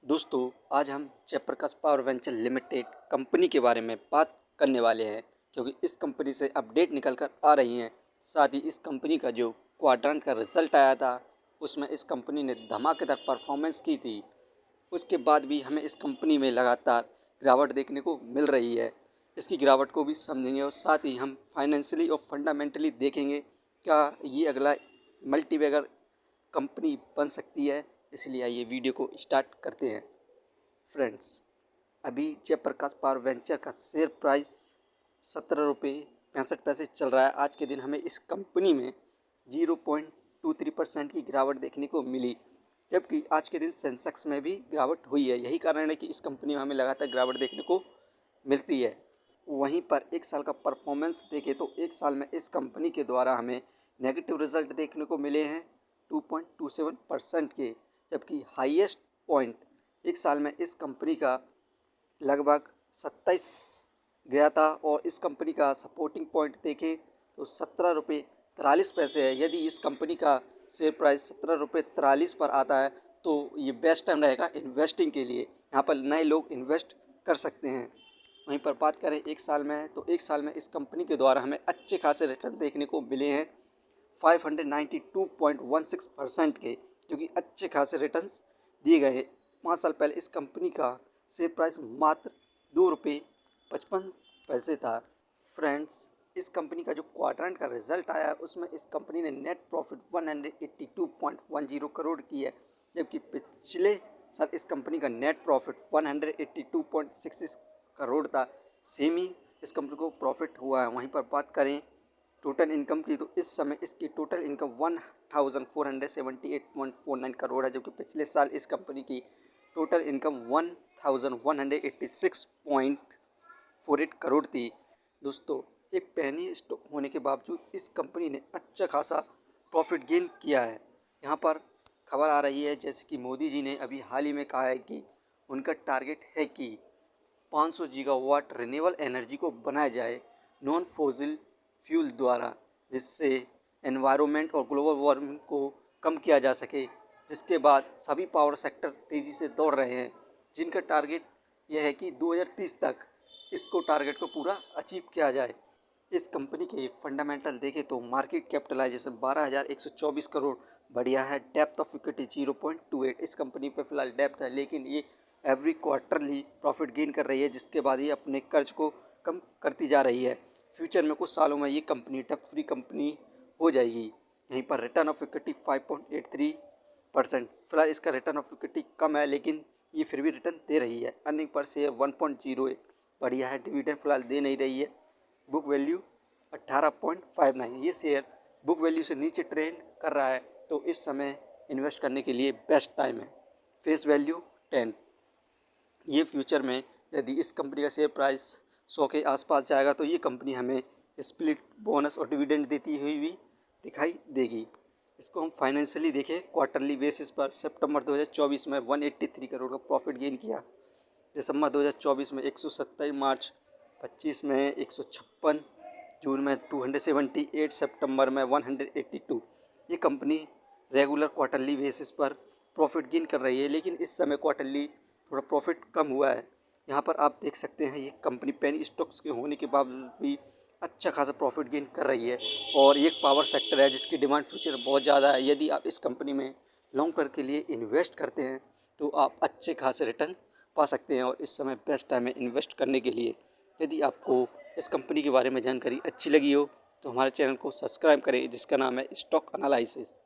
दोस्तों, आज हम Jaiprakash power venture limited company के बारे में बात करने वाले हैं, क्योंकि इस कंपनी से अपडेट निकल कर आ रही हैं। साथ ही इस कंपनी का जो क्वाड्रेंट का रिजल्ट आया था, उसमें इस कंपनी ने धमाकेदार परफॉर्मेंस की थी। उसके बाद भी हमें इस कंपनी में लगातार गिरावट देखने को मिल रही है। इसकी गिरावट को भी समझेंगे और साथ ही हम फाइनेंशियली और फंडामेंटली देखेंगे क्या ये अगला मल्टीबैगर कंपनी बन सकती है। इसलिए आइए वीडियो को स्टार्ट करते हैं। फ्रेंड्स, अभी जयप्रकाश पावर वेंचर का शेयर प्राइस 17 रुपये 65 पैसे चल रहा है। आज के दिन हमें इस कंपनी में 0.23% की गिरावट देखने को मिली, जबकि आज के दिन सेंसेक्स में भी गिरावट हुई है। यही कारण है कि इस कंपनी में हमें लगातार गिरावट देखने को मिलती है। वहीं पर एक साल का परफॉर्मेंस देखें तो एक साल में इस कंपनी के द्वारा हमें नेगेटिव रिजल्ट देखने को मिले हैं 2.27% के, जबकि हाईएस्ट पॉइंट एक साल में इस कंपनी का लगभग 27 गया था। और इस कंपनी का सपोर्टिंग पॉइंट देखें तो 17 रुपये 43 पैसे है। यदि इस कंपनी का शेयर प्राइस 17 रुपये 43 पर आता है तो ये बेस्ट टाइम रहेगा इन्वेस्टिंग के लिए। यहाँ पर नए लोग इन्वेस्ट कर सकते हैं। वहीं पर बात करें एक साल में, तो एक साल में इस कंपनी के द्वारा हमें अच्छे खासे रिटर्न देखने को मिले हैं 592.16% के, जो कि अच्छे खासे रिटर्न्स दिए गए हैं। 5 साल पहले इस कंपनी का शेयर प्राइस मात्र 2 रुपये 55 पैसे था। फ्रेंड्स, इस कंपनी का जो क्वाड्रेंट का रिजल्ट आया उसमें इस कंपनी ने नेट प्रॉफिट 182.10 करोड़ की है, जबकि पिछले साल इस कंपनी का नेट प्रॉफिट 182.66 करोड़ था। सेम ही इस कंपनी को प्रॉफिट हुआ है। वहीं पर बात करें टोटल इनकम की, तो इस समय इसकी टोटल इनकम 1478.49 करोड़ है, जबकि पिछले साल इस कंपनी की टोटल इनकम 1186.48 करोड़ थी। दोस्तों, एक पेनी स्टॉक होने के बावजूद इस कंपनी ने अच्छा खासा प्रॉफिट गेन किया है। यहाँ पर खबर आ रही है जैसे कि मोदी जी ने अभी हाल ही में कहा है कि उनका टारगेट है कि 500 गीगावाट रिन्यूएबल एनर्जी को बनाया जाए नॉन फॉसिल फ्यूल द्वारा, जिससे एनवायरनमेंट और ग्लोबल वार्मिंग को कम किया जा सके। जिसके बाद सभी पावर सेक्टर तेज़ी से दौड़ रहे हैं, जिनका टारगेट यह है कि 2030 तक इसको टारगेट को पूरा अचीव किया जाए। इस कंपनी के फंडामेंटल देखें तो मार्केट कैपिटलाइजेशन 12,124 करोड़ बढ़िया है। Depth of equity 0.28। इस कंपनी पे फिलहाल डेप्थ है, लेकिन ये एवरी क्वार्टरली प्रॉफिट गेन कर रही है, जिसके बाद ये अपने कर्ज को कम करती जा रही है। फ्यूचर में कुछ सालों में ये कंपनी डेप्थ फ्री कंपनी हो जाएगी। यहीं पर रिटर्न ऑफ इक्विटी 5.83%। फिलहाल इसका रिटर्न ऑफ इक्विटी कम है, लेकिन ये फिर भी रिटर्न दे रही है। अर्निंग पर शेयर 1.08 बढ़िया है। डिविडेंड फिलहाल दे नहीं रही है। Book value 18.59। ये शेयर बुक वैल्यू से नीचे ट्रेंड कर रहा है, तो इस समय इन्वेस्ट करने के लिए बेस्ट टाइम है। Face value 10। ये फ्यूचर में यदि इस कंपनी का शेयर प्राइस 100 के आसपास जाएगा तो ये कंपनी हमें स्प्लिट बोनस और डिविडेंड देती हुई भी दिखाई देगी। इसको हम फाइनेंशियली देखें क्वार्टरली बेसिस पर, सितंबर 2024 में 183 करोड़ का प्रॉफिट गेन किया, दिसंबर 2024 में 127, मार्च 25 में 156, जून में 278, सितंबर में 182। ये कंपनी रेगुलर क्वार्टरली बेसिस पर प्रॉफिट गेन कर रही है, लेकिन इस समय क्वार्टरली थोड़ा प्रॉफिट कम हुआ है। यहाँ पर आप देख सकते हैं ये कंपनी पेनी स्टॉक्स के होने के बावजूद भी अच्छा खासा प्रॉफिट गेन कर रही है। और ये एक पावर सेक्टर है जिसकी डिमांड फ्यूचर बहुत ज़्यादा है। यदि आप इस कंपनी में लॉन्ग टर्म के लिए इन्वेस्ट करते हैं तो आप अच्छे खासे रिटर्न पा सकते हैं, और इस समय बेस्ट टाइम है इन्वेस्ट करने के लिए। यदि आपको इस कंपनी के बारे में जानकारी अच्छी लगी हो तो हमारे चैनल को सब्सक्राइब करें, जिसका नाम है स्टॉक एनालिसिस।